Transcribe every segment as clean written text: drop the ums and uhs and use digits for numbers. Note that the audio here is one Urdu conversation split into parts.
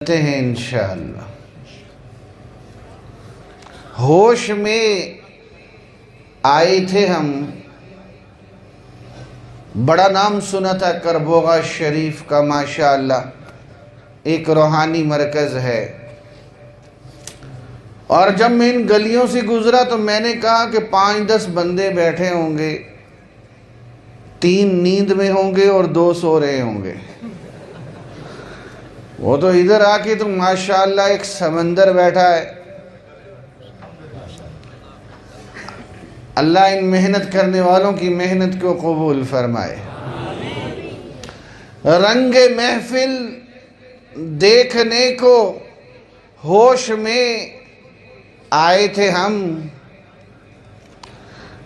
ہیں انشاءاللہ۔ ہوش میں آئے تھے ہم، بڑا نام سنا تھا کربوغا شریف کا، ماشاءاللہ ایک روحانی مرکز ہے۔ اور جب میں ان گلیوں سے گزرا تو میں نے کہا کہ 5-10 بندے بیٹھے ہوں گے، 3 نیند میں ہوں گے اور 2 سو رہے ہوں گے۔ وہ تو ادھر آ کے تو ماشاءاللہ ایک سمندر بیٹھا ہے۔ اللہ ان محنت کرنے والوں کی محنت کو قبول فرمائے۔ رنگ محفل دیکھنے کو ہوش میں آئے تھے ہم،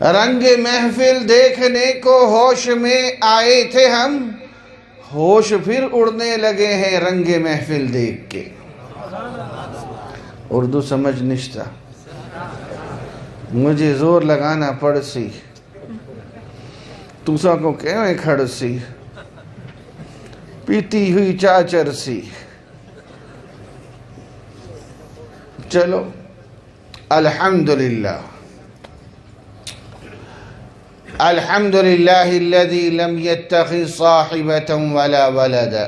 رنگ محفل دیکھنے کو ہوش میں آئے تھے ہم، ہوش پھر اڑنے لگے ہیں رنگ محفل دیکھ کے۔ اردو سمجھ نشتا، مجھے زور لگانا پڑ سی، توسا کو کہویں کھڑ سی، پیتی ہوئی چاچر سی۔ چلو الحمدللہ، الحمدللہ الذی لم يتخذ صاحبة ولا ولدا،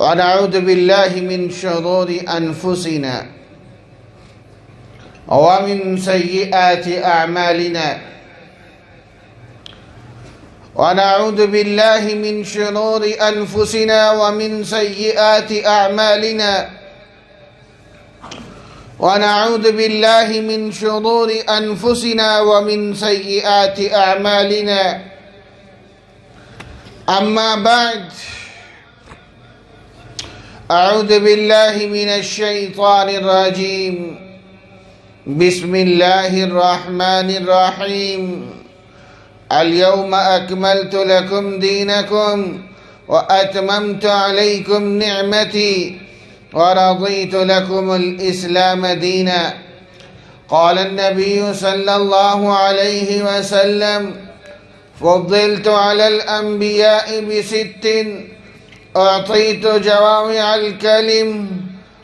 ونعوذ باللہ من شرور انفسنا ومن سیئات اعمالنا، ونعوذ باللہ من شرور انفسنا ومن سیئات اعمالنا، ونعوذ باللہ من شرور انفسنا ومن سیئات اعمالنا۔ اما بعد، اعوذ باللہ من الشیطان الرجیم، بسم اللہ الرحمن الرحیم۔ اليوم اکملت لکم دینکم واتممت علیکم نعمتی ورضیت لکم الاسلام دینا۔ قال النبی صلی اللہ علیہ وسلم، فضلت علی الانبیاء ب6، اعطیت جوامع الکلم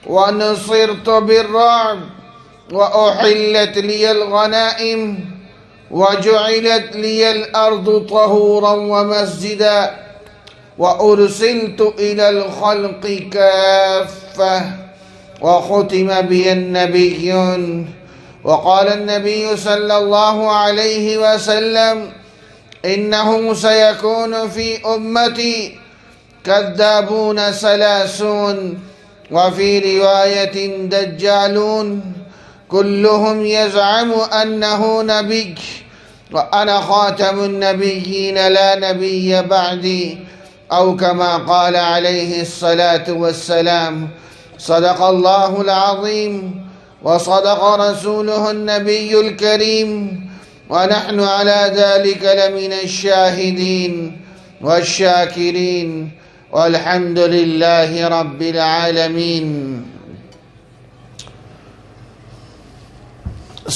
ونصرت بالرعب وأحلت لي الغنائم وجعلت لي الأرض طهورا ومسجدا وأرسلت إلى الخلق كافة وختم بي النبيون۔ وقال النبي صلى الله عليه وسلم، إنه سيكون في أمتي كذابون 30، وفي رواية دجالون، كلهم يزعم أنه نبي وأنا خاتم النبيين لا نبي بعدي، أو كما قال عليه الصلاة والسلام۔ صدق الله العظيم وصدق رسوله النبي الكريم، ونحن على ذلك لمن الشاهدين والشاكرين، والحمد لله رب العالمين۔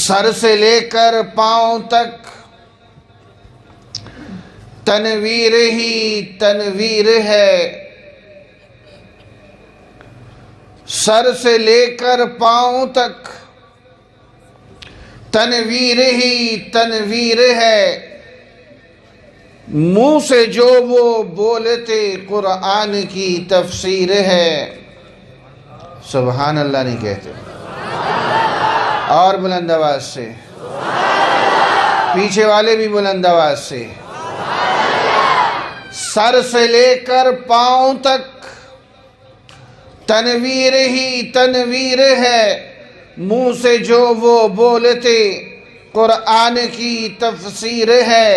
سر سے لے کر پاؤں تک تنویر ہی تنویر ہے، سر سے لے کر پاؤں تک تنویر ہی تنویر ہے، منہ سے جو وہ بولتے قرآن کی تفسیر ہے۔ سبحان اللہ نہیں کہتے؟ اور بلند آواز سے، پیچھے والے بھی بلند آواز سے۔ سر سے لے کر پاؤں تک تنویر ہی تنویر ہے، منہ سے جو وہ بولتے قرآن کی تفسیر ہے،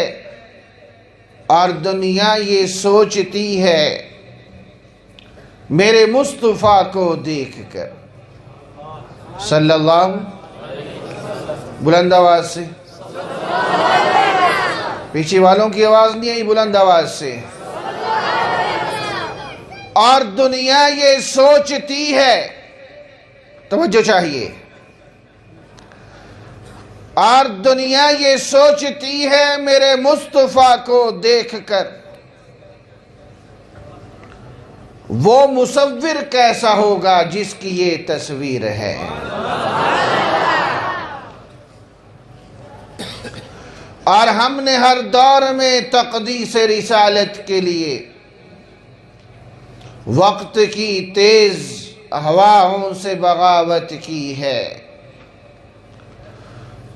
اور دنیا یہ سوچتی ہے میرے مصطفیٰ کو دیکھ کر، صلی اللہ، بلند آواز سے، پیچھے والوں کی آواز نہیں آئی، بلند آواز سے۔ اور دنیا یہ سوچتی ہے، توجہ چاہیے، اور دنیا یہ سوچتی ہے میرے مصطفیٰ کو دیکھ کر وہ مصور کیسا ہوگا جس کی یہ تصویر ہے۔ اور ہم نے ہر دور میں تقدیس رسالت کے لیے وقت کی تیز ہواؤں سے بغاوت کی ہے،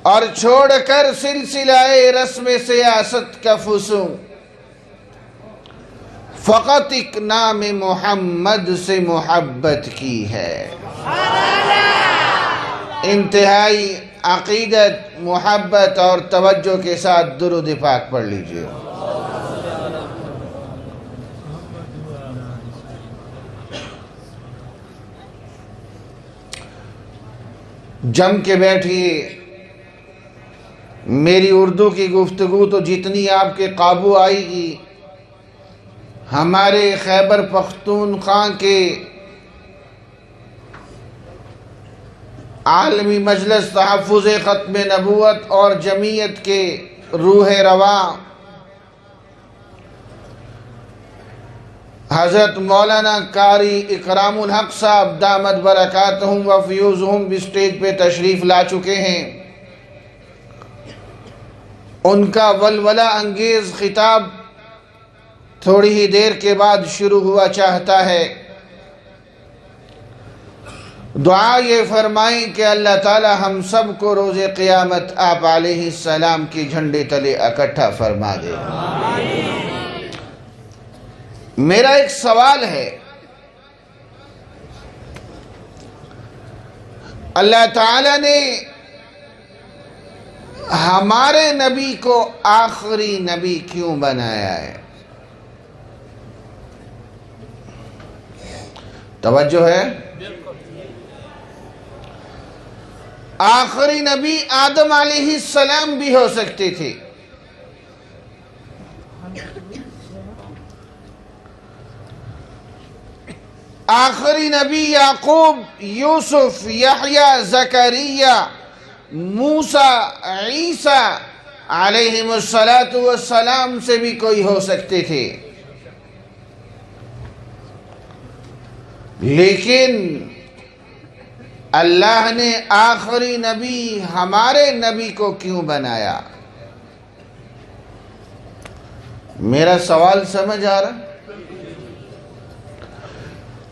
اور چھوڑ کر سلسلہ رسم سیاست کا فسوں فقط ایک نام محمد سے محبت کی ہے۔ انتہائی عقیدت، محبت اور توجہ کے ساتھ درود پاک پڑھ لیجئے۔ جم کے بیٹھیے۔ میری اردو کی گفتگو تو جتنی آپ کے قابو آئے گی، ہمارے خیبر پختونخوا کے عالمی مجلس تحفظ ختم نبوت اور جمعیت کے روح رواں حضرت مولانا قاری اکرام الحق صاحب دامت برکاتہم و فیوزہم بھی سٹیج پہ تشریف لا چکے ہیں۔ ان کا ولولہ انگیز خطاب تھوڑی ہی دیر کے بعد شروع ہوا چاہتا ہے۔ دعا یہ فرمائیں کہ اللہ تعالی ہم سب کو روز قیامت آپ علیہ السلام کی جھنڈے تلے اکٹھا فرما دے۔ میرا ایک سوال ہے، اللہ تعالی نے ہمارے نبی کو آخری نبی کیوں بنایا ہے؟ توجہ ہے؟ آخری نبی آدم علیہ السلام بھی ہو سکتے تھے، آخری نبی یعقوب، یوسف، یحییٰ، زکریا، موسیٰ، عیسیٰ علیہم السلام سے بھی کوئی ہو سکتے تھے، لیکن اللہ نے آخری نبی ہمارے نبی کو کیوں بنایا؟ میرا سوال سمجھ آ رہا؟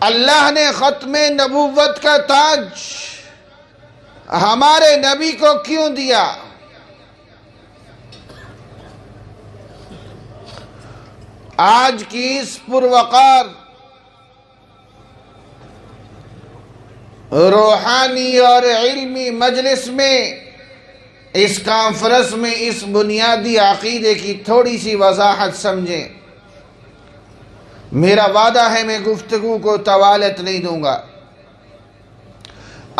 اللہ نے ختم نبوت کا تاج ہمارے نبی کو کیوں دیا؟ آج کی اس پروقار روحانی اور علمی مجلس میں، اس کانفرنس میں اس بنیادی عقیدے کی تھوڑی سی وضاحت سمجھیں۔ میرا وعدہ ہے میں گفتگو کو طوالت نہیں دوں گا۔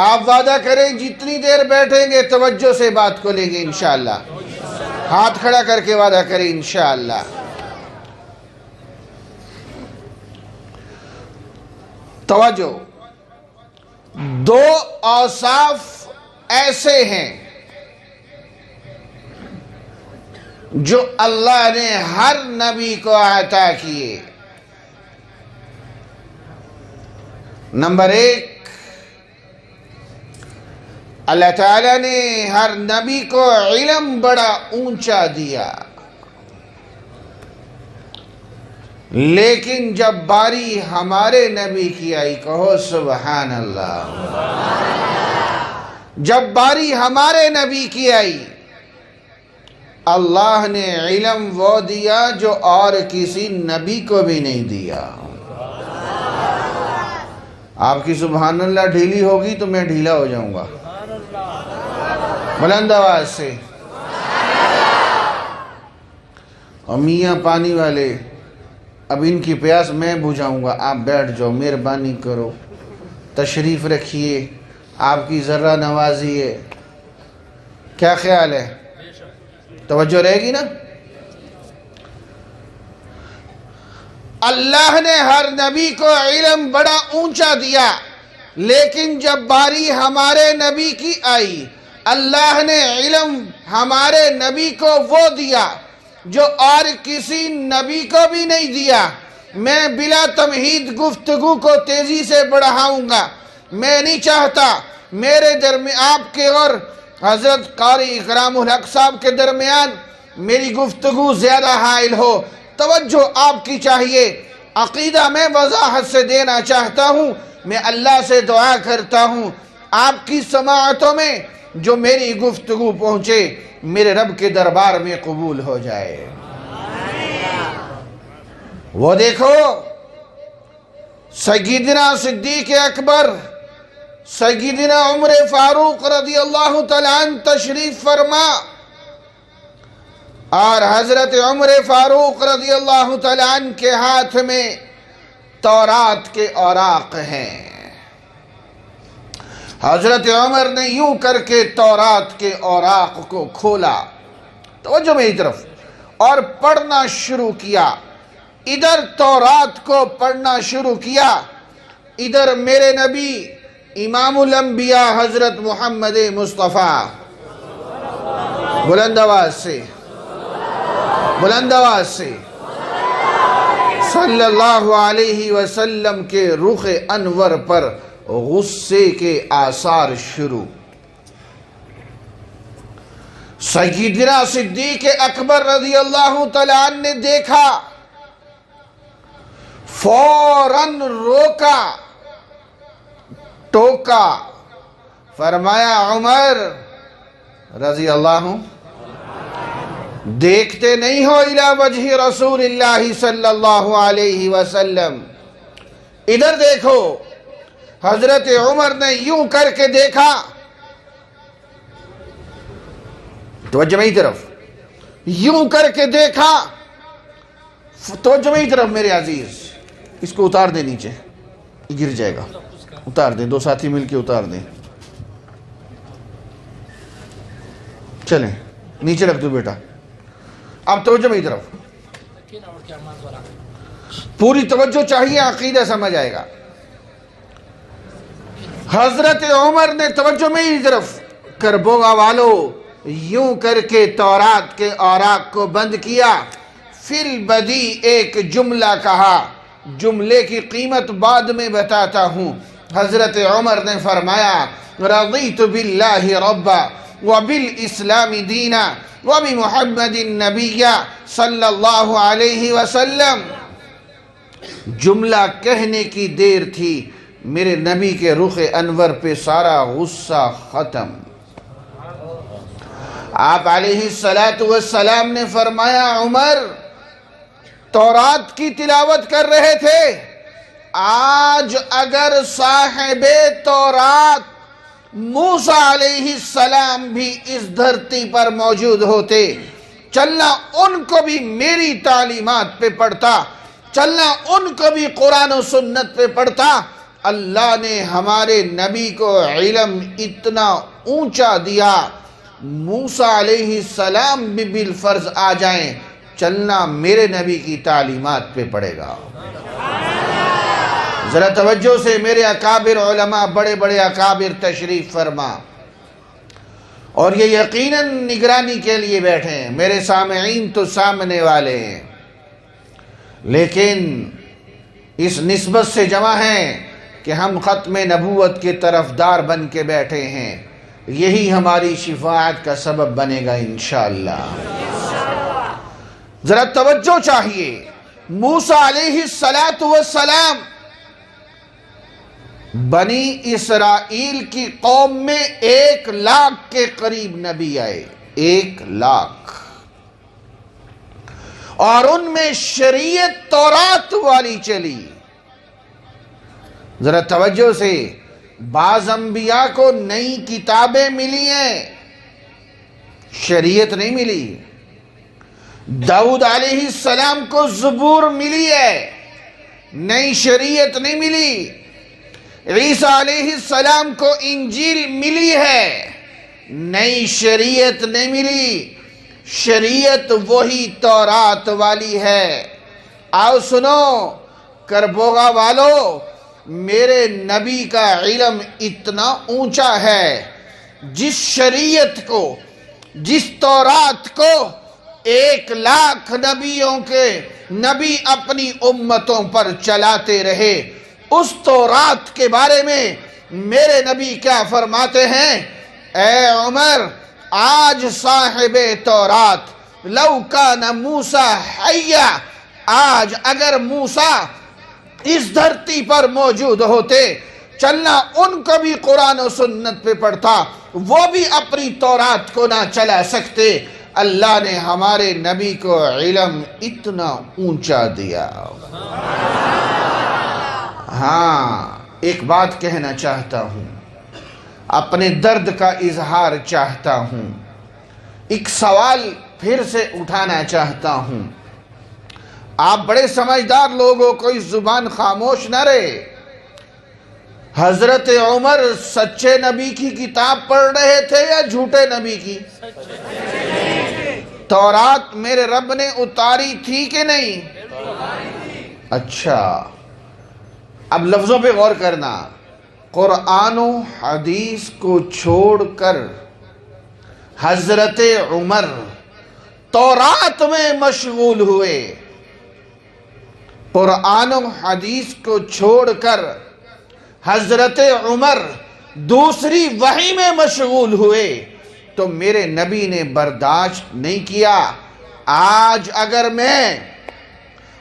آپ وعدہ کریں جتنی دیر بیٹھیں گے توجہ سے بات کو لیں گے انشاءاللہ۔ ہاتھ کھڑا کر کے وعدہ کریں انشاءاللہ۔ توجہ، دو اوصاف ایسے ہیں جو اللہ نے ہر نبی کو عطا کیے۔ نمبر ایک، اللہ تعالیٰ نے ہر نبی کو علم بڑا اونچا دیا، لیکن جب باری ہمارے نبی کی آئی، کہو سبحان اللہ، جب باری ہمارے نبی کی آئی، اللہ نے علم وہ دیا جو اور کسی نبی کو بھی نہیں دیا۔ آپ کی سبحان اللہ ڈھیلی ہوگی تو میں ڈھیلا ہو جاؤں گا، بلند آواز سے۔ اور میاں پانی والے، اب ان کی پیاس میں بجھاؤں گا، آپ بیٹھ جاؤ، مہربانی کرو، تشریف رکھیے، آپ کی ذرہ نوازی ہے۔ کیا خیال ہے؟ توجہ رہے گی نا؟ اللہ نے ہر نبی کو علم بڑا اونچا دیا، لیکن جب باری ہمارے نبی کی آئی، اللہ نے علم ہمارے نبی کو وہ دیا جو اور کسی نبی کو بھی نہیں دیا۔ میں بلا تمہید گفتگو کو تیزی سے بڑھاؤں گا۔ میں نہیں چاہتا میرے درمیان آپ کے اور حضرت قاری اکرام الحق صاحب کے درمیان میری گفتگو زیادہ حائل ہو۔ توجہ آپ کی چاہیے، عقیدہ میں وضاحت سے دینا چاہتا ہوں۔ میں اللہ سے دعا کرتا ہوں آپ کی سماعتوں میں جو میری گفتگو پہنچے میرے رب کے دربار میں قبول ہو جائے۔ وہ دیکھو سیدنا صدیق اکبر، سیدنا عمر فاروق رضی اللہ تعالیٰ عنہ تشریف فرما، اور حضرت عمر فاروق رضی اللہ تعالیٰ عنہ کے ہاتھ میں تورات کے اوراق ہیں۔ حضرت عمر نے یوں کر کے تورات کے اوراق کو کھولا، توجہ میری طرف، اور پڑھنا شروع کیا۔ ادھر تورات کو پڑھنا شروع کیا، ادھر میرے نبی امام الانبیاء حضرت محمد مصطفیٰ، بلند آواز سے، بلند آواز سے، صلی اللہ علیہ وسلم کے رخ انور پر غصے کے آثار شروع۔ سیدنا صدیق اکبر رضی اللہ تعالیٰ عنہ نے دیکھا، فوراً روکا، ٹوکا، فرمایا عمر رضی اللہ عنہ، دیکھتے نہیں ہو الی وجہ رسول اللہ صلی اللہ علیہ وسلم؟ ادھر دیکھو۔ حضرت عمر نے یوں کر کے دیکھا، توجہ میری طرف، یوں کر کے دیکھا، توجہ میری طرف میرے عزیز، اس کو اتار دیں نیچے، گر جائے گا، اتار دیں، دو ساتھی مل کے اتار دیں، چلیں نیچے رکھ دو بیٹا۔ اب توجہ میری طرف، پوری توجہ چاہیے، عقیدہ سمجھ آئے گا۔ حضرت عمر نے توجہ میری طرف، کربوگا والو، یوں کر کے تورات کے اوراق کو بند کیا، فی البدی ایک جملہ کہا، جملے کی قیمت بعد میں بتاتا ہوں۔ حضرت عمر نے فرمایا رضیت باللہ ربا وبالاسلام دینا وبمحمد النبی صلی اللہ علیہ وسلم۔ جملہ کہنے کی دیر تھی، میرے نبی کے رخ انور پہ سارا غصہ ختم۔ آپ علیہ السلام نے فرمایا عمر تورات کی تلاوت کر رہے تھے، آج اگر صاحب تورات موسیٰ علیہ السلام بھی اس دھرتی پر موجود ہوتے، چلنا ان کو بھی میری تعلیمات پہ پڑھتا، چلنا ان کو بھی قرآن و سنت پہ پڑھتا۔ اللہ نے ہمارے نبی کو علم اتنا اونچا دیا، موسیٰ علیہ السلام بھی بالفرض آ جائیں، چلنا میرے نبی کی تعلیمات پہ پڑے گا۔ ذرا توجہ سے، میرے اکابر علماء، بڑے بڑے اکابر تشریف فرما، اور یہ یقیناً نگرانی کے لیے بیٹھے ہیں، میرے سامعین تو سامنے والے ہیں، لیکن اس نسبت سے جمع ہیں کہ ہم ختم نبوت کے طرفدار بن کے بیٹھے ہیں، یہی ہماری شفاعت کا سبب بنے گا انشاءاللہ۔ ذرا توجہ چاہیے، موسیٰ علیہ السلام بنی اسرائیل کی قوم میں 1,00,000 کے قریب نبی آئے، 1,00,000، اور ان میں شریعت تورات والی چلی۔ ذرا توجہ سے، بعض انبیاء کو نئی کتابیں ملی ہیں، شریعت نہیں ملی۔ داؤد علیہ السلام کو زبور ملی ہے، نئی شریعت نہیں ملی۔ عیسیٰ علیہ السلام کو انجیل ملی ہے، نئی شریعت نہیں ملی، شریعت وہی تورات والی ہے۔ آؤ سنو کربوگا والو، میرے نبی کا علم اتنا اونچا ہے، جس شریعت کو، جس تورات کو 1,00,000 نبیوں کے نبی اپنی امتوں پر چلاتے رہے۔ اس تورات کے بارے میں میرے نبی کیا فرماتے ہیں؟ اے عمر، آج صاحب تورات لو کان موسیٰ حیا، آج اگر موسیٰ اس دھرتی پر موجود ہوتے، چلنا ان کو بھی قرآن و سنت پہ پڑھتا، وہ بھی اپنی تورات کو نہ چلا سکتے۔ اللہ نے ہمارے نبی کو علم اتنا اونچا دیا۔ ہاں، ایک بات کہنا چاہتا ہوں، اپنے درد کا اظہار چاہتا ہوں، ایک سوال پھر سے اٹھانا چاہتا ہوں۔ آپ بڑے سمجھدار لوگ ہو، کوئی زبان خاموش نہ رہے۔ حضرت عمر سچے نبی کی کتاب پڑھ رہے تھے یا جھوٹے نبی کی؟ تورات میرے رب نے اتاری تھی کہ نہیں؟ اچھا، اب لفظوں پہ غور کرنا۔ قرآن و حدیث کو چھوڑ کر حضرت عمر تورات میں مشغول ہوئے، قرآن و حدیث کو چھوڑ کر حضرت عمر دوسری وحی میں مشغول ہوئے، تو میرے نبی نے برداشت نہیں کیا۔ آج اگر میں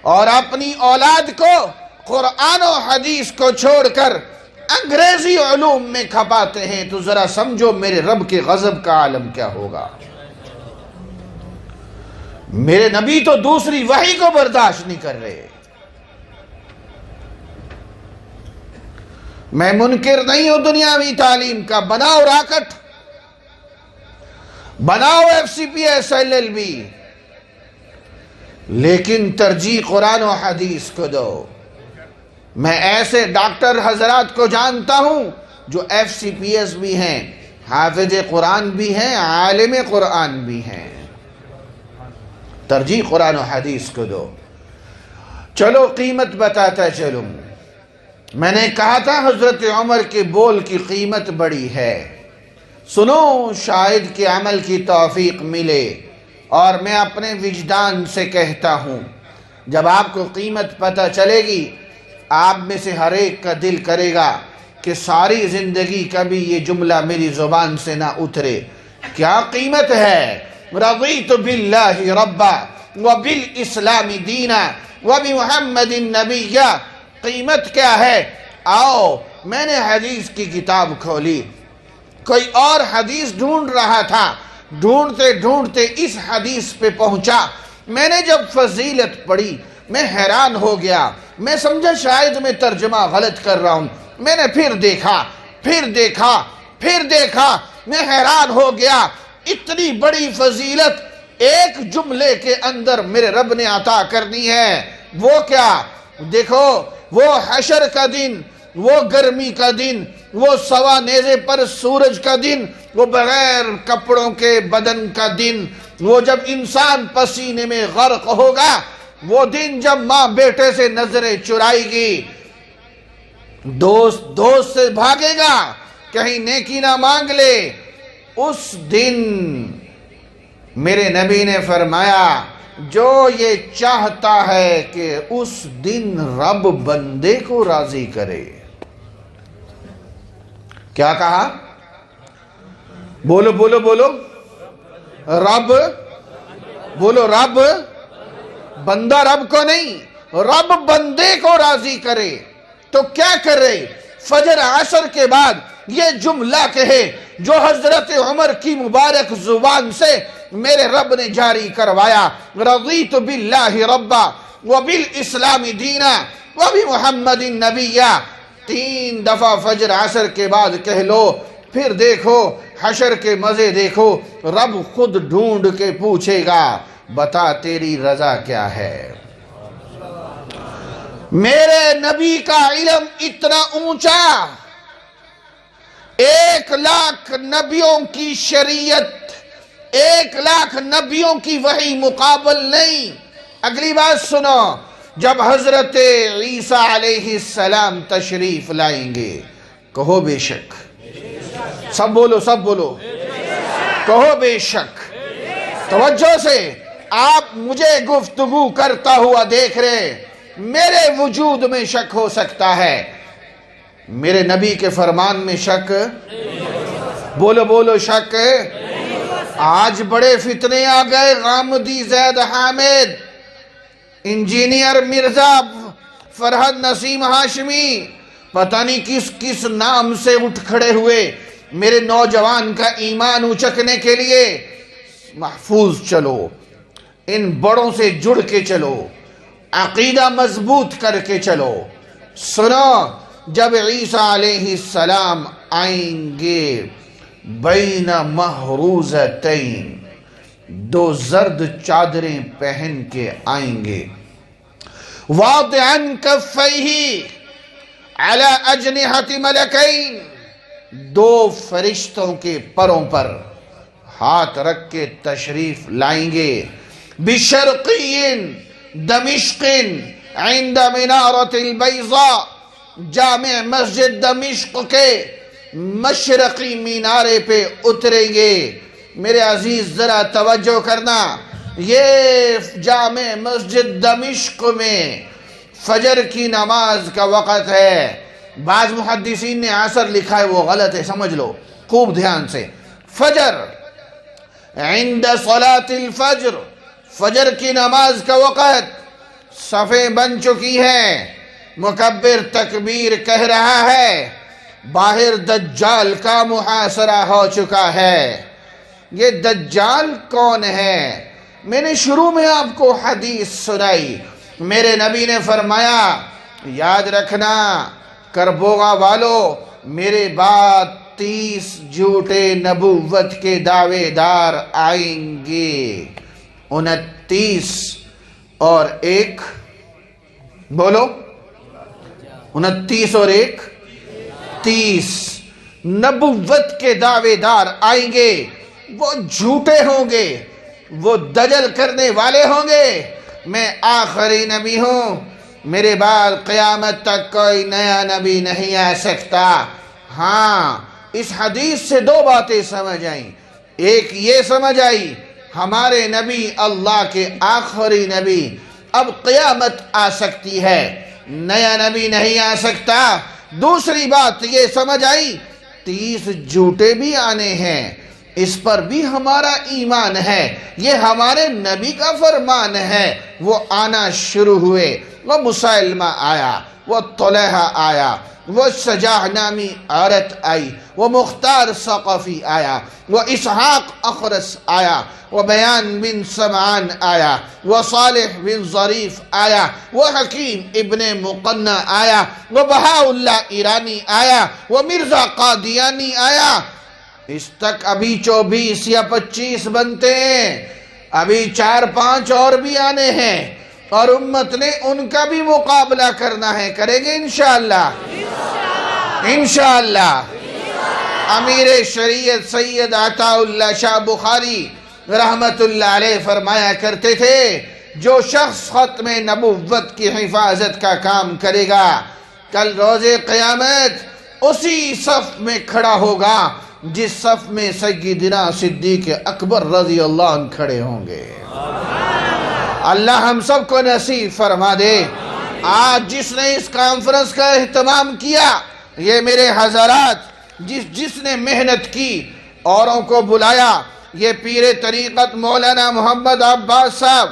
اور اپنی اولاد کو قرآن و حدیث کو چھوڑ کر انگریزی علوم میں کھپاتے ہیں تو ذرا سمجھو میرے رب کے غضب کا عالم کیا ہوگا۔ میرے نبی تو دوسری وحی کو برداشت نہیں کر رہے۔ میں منکر نہیں ہوں دنیاوی تعلیم کا، بناؤ راکٹ، بناؤ FCPS/LLB، لیکن ترجیح قرآن و حدیث کو دو۔ میں ایسے ڈاکٹر حضرات کو جانتا ہوں جو FCPS بھی ہیں، حافظ قرآن بھی ہیں، عالم قرآن بھی ہیں۔ ترجیح قرآن و حدیث کو دو۔ چلو قیمت بتاتا چلوں۔ میں نے کہا تھا حضرت عمر کے بول کی قیمت بڑی ہے۔ سنو، شاید کہ عمل کی توفیق ملے، اور میں اپنے وجدان سے کہتا ہوں، جب آپ کو قیمت پتہ چلے گی، آپ میں سے ہر ایک کا دل کرے گا کہ ساری زندگی کبھی یہ جملہ میری زبان سے نہ اترے۔ کیا قیمت ہے؟ رضیت باللہ ربا وبالاسلام دینا وبمحمد نبیا۔ قیمت کیا ہے؟ آؤ، میں نے حدیث کی کتاب کھولی، کوئی اور حدیث ڈھونڈ رہا تھا، ڈھونڈتے ڈھونڈتے اس حدیث پہ پہنچا۔ میں نے جب فضیلت پڑھی میں حیران ہو گیا، میں سمجھا شاید میں ترجمہ غلط کر رہا ہوں۔ میں نے پھر دیکھا، میں حیران ہو گیا، اتنی بڑی فضیلت ایک جملے کے اندر میرے رب نے عطا کرنی ہے۔ وہ کیا؟ دیکھو، وہ حشر کا دن، وہ گرمی کا دن، وہ سوا نیزے پر سورج کا دن، وہ بغیر کپڑوں کے بدن کا دن، وہ جب انسان پسینے میں غرق ہوگا، وہ دن جب ماں بیٹے سے نظریں چرائے گی، دوست سے بھاگے گا، کہیں نیکی نہ مانگ لے۔ اس دن میرے نبی نے فرمایا، جو یہ چاہتا ہے کہ اس دن رب بندے کو راضی کرے۔ کیا کہا؟ بولو بولو بولو، رب، بولو رب، بندہ رب کو نہیں، رب بندے کو راضی کرے۔ تو کیا کرے؟ فجر عصر کے بعد یہ جملہ کہے جو حضرت عمر کی مبارک زبان سے میرے رب نے جاری کروایا، رضیت باللہ ربا وبالاسلام دینا وبمحمد نبیا۔ 3 دفعہ فجر عصر کے بعد کہہ لو، پھر دیکھو حشر کے مزے دیکھو، رب خود ڈھونڈ کے پوچھے گا، بتا تیری رضا کیا ہے۔ میرے نبی کا علم اتنا اونچا، 1,00,000 نبیوں کی شریعت، 1,00,000 نبیوں کی وحی مقابل نہیں۔ اگلی بات سنو، جب حضرت عیسیٰ علیہ السلام تشریف لائیں گے، کہو بے شک، سب بولو کہو بے شک، توجہ سے آپ مجھے گفتگو کرتا ہوا دیکھ رہے، میرے وجود میں شک ہو سکتا ہے، میرے نبی کے فرمان میں شک؟ بولو بولو، شک؟ آج بڑے فتنے آ گئے، غامدی زید حامد، انجینئر مرزا فرحت نسیم ہاشمی، پتہ نہیں کس کس نام سے اٹھ کھڑے ہوئے میرے نوجوان کا ایمان اچکنے کے لیے۔ محفوظ چلو، ان بڑوں سے جڑ کے چلو، عقیدہ مضبوط کر کے چلو۔ سنو، جب عیسیٰ علیہ السلام آئیں گے بین محروزتین، دو زرد چادریں پہن کے آئیں گے، واضعا کفیہ علی اجنحۃ ملکین، دو فرشتوں کے پروں پر ہاتھ رکھ کے تشریف لائیں گے، بشرقی دمشق عند منارۃ البیضاء، جامع مسجد دمشق کے مشرقی مینارے پہ اتریں گے۔ میرے عزیز ذرا توجہ کرنا، یہ جامع مسجد دمشق میں فجر کی نماز کا وقت ہے۔ بعض محدثین نے عصر لکھا ہے، وہ غلط ہے، سمجھ لو خوب دھیان سے۔ فجر، عند صلاة الفجر، فجر کی نماز کا وقت، صفیں بن چکی ہیں، مکبر تکبیر کہہ رہا ہے، باہر دجال کا محاصرہ ہو چکا ہے۔ یہ دجال کون ہے؟ میں نے شروع میں آپ کو حدیث سنائی، میرے نبی نے فرمایا، یاد رکھنا کربوغا والو، میرے بعد 30 جھوٹے نبوت کے دعوے دار آئیں گے، 29 اور 1، بولو 29 اور 1، 30 نبوت کے دعوے دار آئیں گے۔ وہ جھوٹے ہوں گے، وہ دجل کرنے والے ہوں گے۔ میں آخری نبی ہوں، میرے بعد قیامت تک کوئی نیا نبی نہیں آ سکتا۔ ہاں، اس حدیث سے دو باتیں سمجھ آئیں۔ ایک یہ سمجھ آئی، ہمارے نبی اللہ کے آخری نبی، اب قیامت آ سکتی ہے، نیا نبی نہیں آ سکتا۔ دوسری بات یہ سمجھ آئی، 30 جھوٹے بھی آنے ہیں، اس پر بھی ہمارا ایمان ہے، یہ ہمارے نبی کا فرمان ہے۔ وہ آنا شروع ہوئے، وہ مسلمہ آیا، وہ طلحہ آیا، وہ سجاح نامی عورت آئی، وہ مختار ثقفی آیا، وہ اسحاق اخرس آیا، وہ بیان بن سمعان آیا، وہ صالح بن ظریف آیا، وہ حکیم ابن مقنع آیا، وہ بہاء اللہ ایرانی آیا، وہ مرزا قادیانی آیا۔ اس تک ابھی 24 یا 25 بنتے ہیں، ابھی 4-5 اور بھی آنے ہیں، اور امت نے ان کا بھی مقابلہ کرنا ہے۔ کریں گے انشاءاللہ؟ انشاءاللہ۔ امیر شریعت سید عطا اللہ شاہ بخاری رحمت اللہ علیہ فرمایا کرتے تھے، جو شخص ختم نبوت کی حفاظت کا کام کرے گا، کل روز قیامت اسی صف میں کھڑا ہوگا جس صف میں سیدنا صدیق اکبر رضی اللہ عنہ کھڑے ہوں گے۔ اللہ ہم سب کو نصیب فرما دے۔ آج جس نے اس کانفرنس کا اہتمام کیا، یہ میرے حضرات، جس نے محنت کی، اوروں کو بلایا، یہ پیر طریقت مولانا محمد عباس صاحب،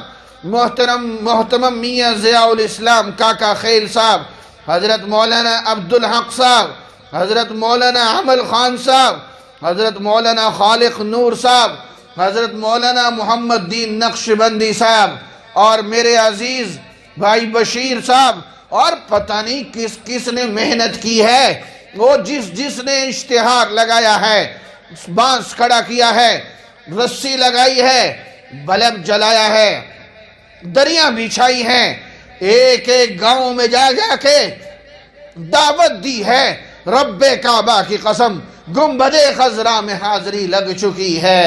محترم میاں ضیاء الاسلام کاکا خیل صاحب، حضرت مولانا عبدالحق صاحب، حضرت مولانا عمل خان صاحب، حضرت مولانا خالق نور صاحب، حضرت مولانا محمد دین نقشبندی صاحب، اور میرے عزیز بھائی بشیر صاحب، اور پتہ نہیں کس کس نے محنت کی ہے۔ وہ جس نے اشتہار لگایا ہے، بانس کھڑا کیا ہے، رسی لگائی ہے، بلب جلایا ہے، دریاں بچھائی ہیں، ایک ایک گاؤں میں جا کے دعوت دی ہے۔ رب کعبہ کی قسم، گنبد خضرا میں حاضری لگ چکی ہے۔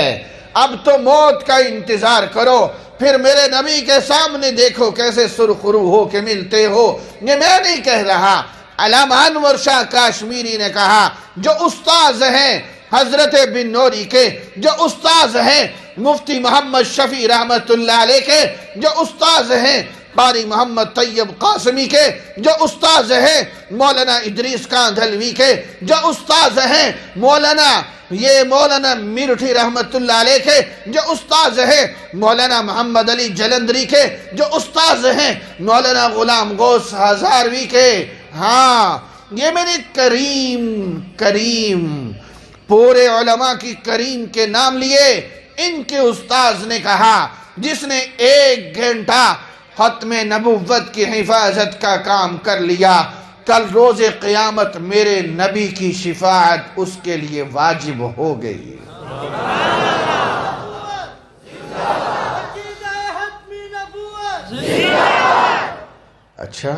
اب تو موت کا انتظار کرو، پھر میرے نبی کے سامنے دیکھو کیسے سرخرو ہو کے ملتے ہو۔ یہ میں نہیں کہہ رہا، علامہ انور شاہ کاشمیری نے کہا، جو استاذ ہیں حضرت بن نوری کے، جو استاذ ہیں مفتی محمد شفیع رحمت اللہ علیہ کے، جو استاذ ہیں قاری محمد طیب قاسمی کے، جو استاذ ہیں مولانا ادریس کاندھلوی کے، جو استاذ ہیں مولانا میرٹھی رحمت اللہ علیہ کے، جو استاذ ہیں مولانا محمد علی جلندری کے، جو استاذ ہیں مولانا غلام غوث ہزاروی کے. ہاں یہ میرے کریم پورے علماء کی کریم کے نام لیے. ان کے استاذ نے کہا جس نے 1 گھنٹہ ختم نبوت کی حفاظت کا کام کر لیا، کل روز قیامت میرے نبی کی شفاعت اس کے لیے واجب ہو گئی. اچھا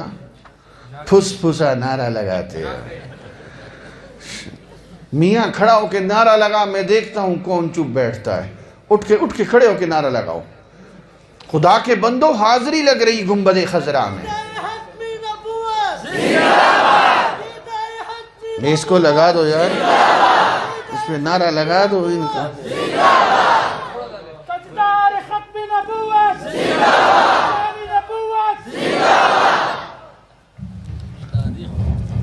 پھس پھسا نعرہ لگاتے ہیں. میاں کھڑا ہو کے نعرہ لگا، میں دیکھتا ہوں کون چپ بیٹھتا ہے. اٹھ کے کھڑے ہو کے نعرہ لگاؤ. خدا کے بندو حاضری لگ رہی گنبد خضرا میں. اس کو لگا دو یار، اس میں نعرہ لگا دو ان کا.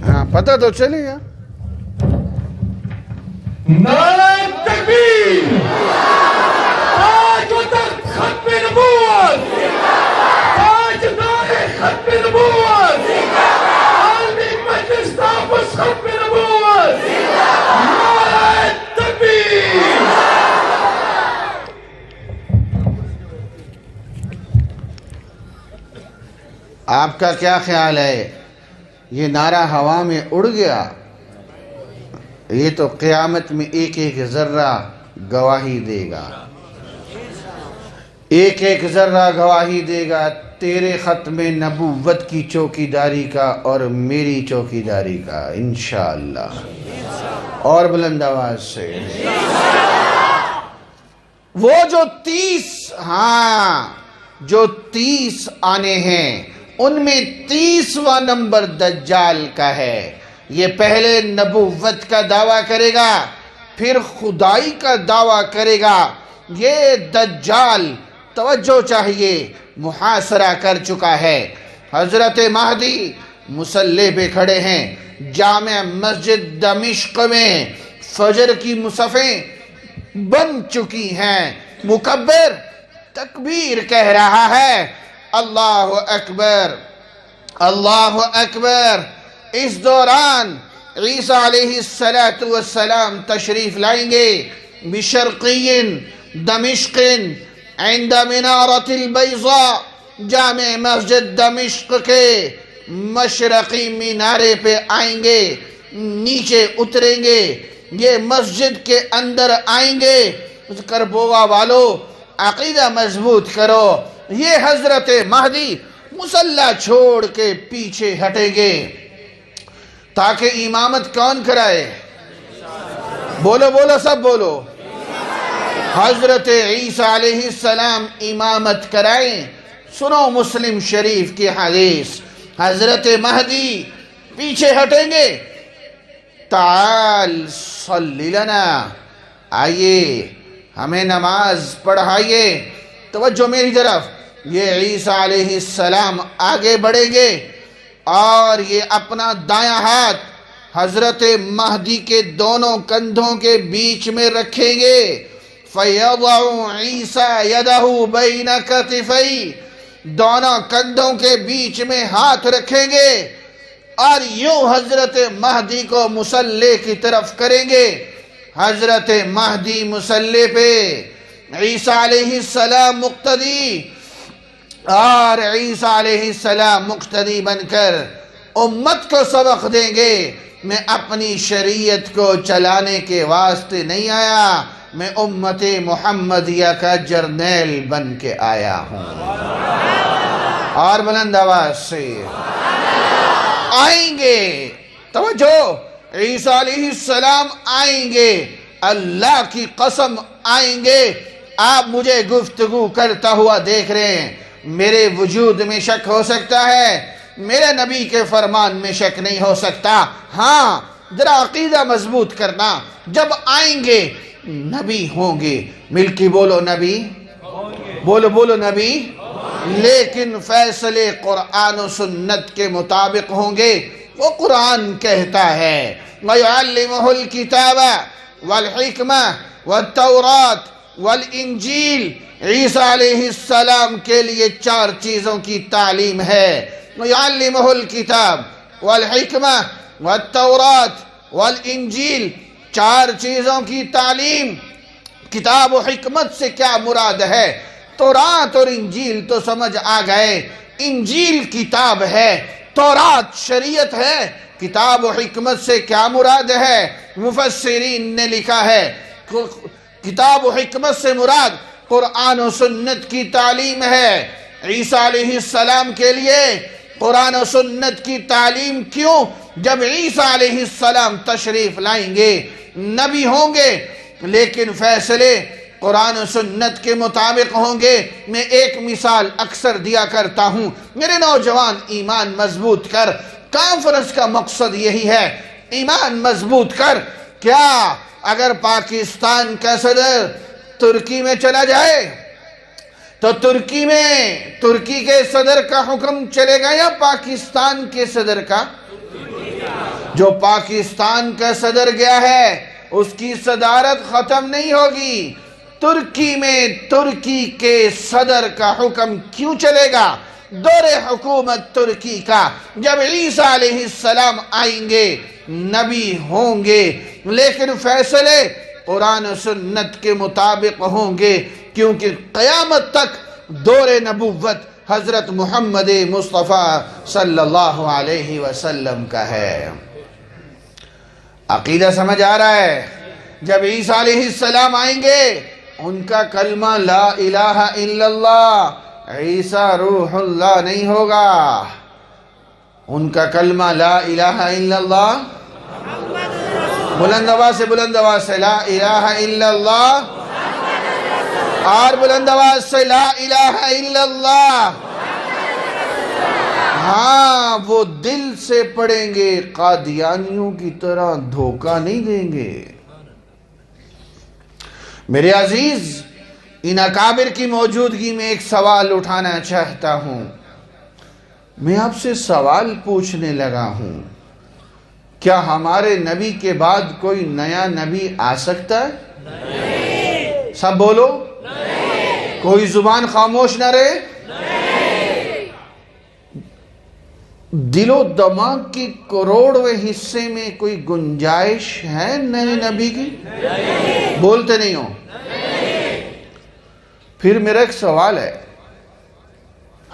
ہاں پتہ تو چلے یار. نعرہ تکبیر، آج تک ختم نبوت، آج نعرہ ختم نبوت، عالمی مجلس تحفظ ختم نبوت، نعرہ تکبیر. آپ کا کیا خیال ہے؟ یہ نعرہ ہوا میں اڑ گیا؟ یہ تو قیامت میں ایک ایک ذرہ گواہی دے گا. ایک ایک ذرہ گواہی دے گا تیرے ختم نبوت کی چوکیداری کا اور میری چوکیداری کا انشاءاللہ. اور بلند آواز سے وہ جو 30 آنے ہیں ان میں 30واں نمبر دجال کا ہے. یہ پہلے نبوت کا دعویٰ کرے گا، پھر خدائی کا دعویٰ کرے گا. یہ دجال توجہ چاہیے محاصرہ کر چکا ہے. حضرت مہدی مصلی پہ کھڑے ہیں. جامع مسجد دمشق میں فجر کی مصفیں بن چکی ہیں. مکبر تکبیر کہہ رہا ہے، اللہ اکبر اللہ اکبر. اس دوران عیسیٰ علیہ السلام تشریف لائیں گے. بشرقی دمشق عند منارت البیضاء، جامع مسجد دمشق کے مشرقی مینارے پہ آئیں گے. نیچے اتریں گے، یہ مسجد کے اندر آئیں گے. کربووا والو عقیدہ مضبوط کرو. یہ حضرت مہدی مصلی چھوڑ کے پیچھے ہٹیں گے تاکہ امامت کون کرائے؟ بولو سب بولو. حضرت عیسیٰ علیہ السلام امامت کرائیں. سنو مسلم شریف کی حدیث. حضرت مہدی پیچھے ہٹیں گے. تعال صلی لنا، آئیے ہمیں نماز پڑھائیے. توجہ میری طرف. یہ عیسیٰ علیہ السلام آگے بڑھیں گے اور یہ اپنا دایاں ہاتھ حضرت مہدی کے دونوں کندھوں کے بیچ میں رکھیں گے. فَيَضَعُ عِيسَى يَدَهُ بَيْنَ كَتِفَيْهِ، دونوں کندھوں کے بیچ میں ہاتھ رکھیں گے اور یوں حضرت مہدی کو مصلی کی طرف کریں گے. حضرت مہدی مصلی پہ، عیسیٰ علیہ السلام مقتدی، اور عیسیٰ علیہ السلام مقتدی بن کر امت کو سبق دیں گے. میں اپنی شریعت کو چلانے کے واسطے نہیں آیا، میں امت محمدیہ کا جرنیل بن کے آیا ہوں. اور بلند آواز سے آئیں گے. توجہ، عیسیٰ علیہ السلام آئیں گے، اللہ کی قسم آئیں گے. آپ مجھے گفتگو کرتا ہوا دیکھ رہے ہیں، میرے وجود میں شک ہو سکتا ہے، میرے نبی کے فرمان میں شک نہیں ہو سکتا. ہاں ذرا عقیدہ مضبوط کرنا، جب آئیں گے نبی ہوں گے، مل کے بولو نبی، بولو نبی، لیکن فیصلے قرآن و سنت کے مطابق ہوں گے۔ وہ قرآن کہتا ہے وَيُعَلِّمُهُ الْكِتَابَ وَالْحِكْمَةَ وَالتَّوْرَاةَ وَالْإِنجِيلَ۔ عیسیٰ علیہ السلام کے لیے 4 چیزوں کی تعلیم ہے۔ وَيُعَلِّمُهُ الْكِتَابَ وَالْحِكْمَةَ وَالتَّوْرَاةَ وَالْإِنجِيلَ، 4 چیزوں کی تعلیم۔ کتاب و حکمت سے کیا مراد ہے؟ تورات اور انجیل تو سمجھ آ گئے، انجیل کتاب ہے، تورات شریعت ہے۔ کتاب و حکمت سے کیا مراد ہے؟ مفسرین نے لکھا ہے کتاب و حکمت سے مراد قرآن و سنت کی تعلیم ہے۔ عیسیٰ علیہ السلام کے لیے قرآن و سنت کی تعلیم کیوں؟ جب عیسیٰ علیہ السلام تشریف لائیں گے، نبی ہوں گے، لیکن فیصلے قرآن و سنت کے مطابق ہوں گے۔ میں ایک مثال اکثر دیا کرتا ہوں، میرے نوجوان ایمان مضبوط کر۔ کانفرنس کا مقصد یہی ہے، ایمان مضبوط کر۔ کیا اگر پاکستان کا صدر ترکی میں چلا جائے تو ترکی کے صدر کا حکم چلے گا یا پاکستان کے صدر کا؟ جو پاکستان کا صدر گیا ہے اس کی صدارت ختم نہیں ہوگی۔ ترکی میں ترکی کے صدر کا حکم کیوں چلے گا؟ دور حکومت ترکی کا، جب عیسیٰ علیہ السلام آئیں گے، نبی ہوں گے، لیکن فیصلے قرآن و سنت کے مطابق ہوں گے، کیونکہ قیامت تک دور نبوت حضرت محمد مصطفیٰ صلی اللہ علیہ وسلم کا ہے۔ عقیدہ سمجھ آ رہا ہے؟ جب عیسیٰ علیہ السلام آئیں گے، ان کا کلمہ لا الہ الا اللہ، عیسیٰ روح اللہ نہیں ہوگا۔ ان کا کلمہ لا الہ الا اللہ، بلند آواز سے لا الہ الا اللہ، اور بلند آواز سے لا الہ الا اللہ۔ ہاں، وہ دل سے پڑھیں گے، قادیانیوں کی طرح دھوکہ نہیں دیں گے۔ میرے عزیز، ان اکابر کی موجودگی میں ایک سوال اٹھانا چاہتا ہوں۔ میں آپ سے سوال پوچھنے لگا ہوں، کیا ہمارے نبی کے بعد کوئی نیا نبی آ سکتا ہے؟ نہیں۔ سب بولو، نہیں۔ کوئی زبان خاموش نہ رہے۔ دل و دماغ کی کروڑویں حصے میں کوئی گنجائش ہے نئے نبی کی؟ نہیں۔ بولتے نہیں ہو؟ نہیں۔ پھر میرا ایک سوال ہے،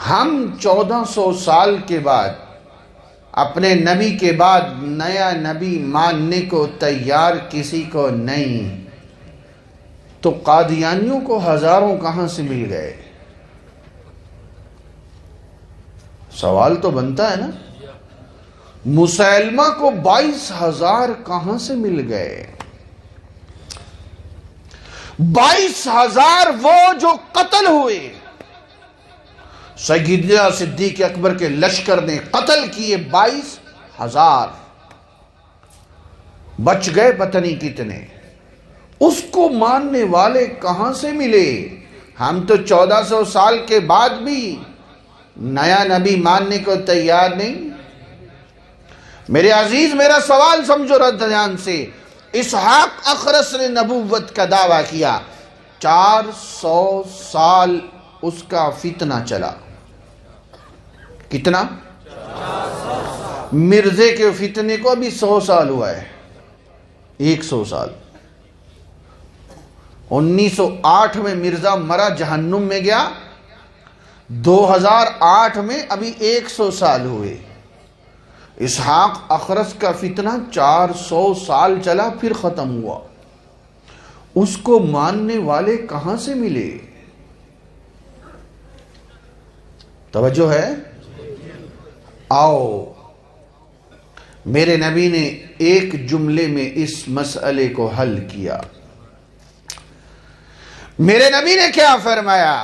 ہم 1400 سال کے بعد اپنے نبی کے بعد نیا نبی ماننے کو تیار کسی کو نہیں، تو قادیانیوں کو ہزاروں کہاں سے مل گئے؟ سوال تو بنتا ہے نا۔ مسلمہ کو 22,000 کہاں سے مل گئے؟ 22,000 وہ جو قتل ہوئے، سیدنا صدیق اکبر کے لشکر نے قتل کیے 22,000، بچ گئے پتہ نہیں کتنے۔ اس کو ماننے والے کہاں سے ملے؟ ہم تو 1400 سال کے بعد بھی نیا نبی ماننے کو تیار نہیں۔ میرے عزیز، میرا سوال سمجھو رد دھیان سے۔ اسحاق اخرس نے نبوت کا دعویٰ کیا، 400 سال اس کا فتنہ چلا۔ کتنا؟ مرزے کے فتنے کو ابھی 100 سال ہوا ہے، 100 سال۔ 1908 میں مرزا مرا، جہنم میں گیا، 2008 میں ابھی 100 سال ہوئے۔ اسحاق اخرس کا فتنہ 400 سال چلا، پھر ختم ہوا۔ اس کو ماننے والے کہاں سے ملے؟ توجہ ہے؟ آؤ، میرے نبی نے ایک جملے میں اس مسئلے کو حل کیا۔ میرے نبی نے کیا فرمایا؟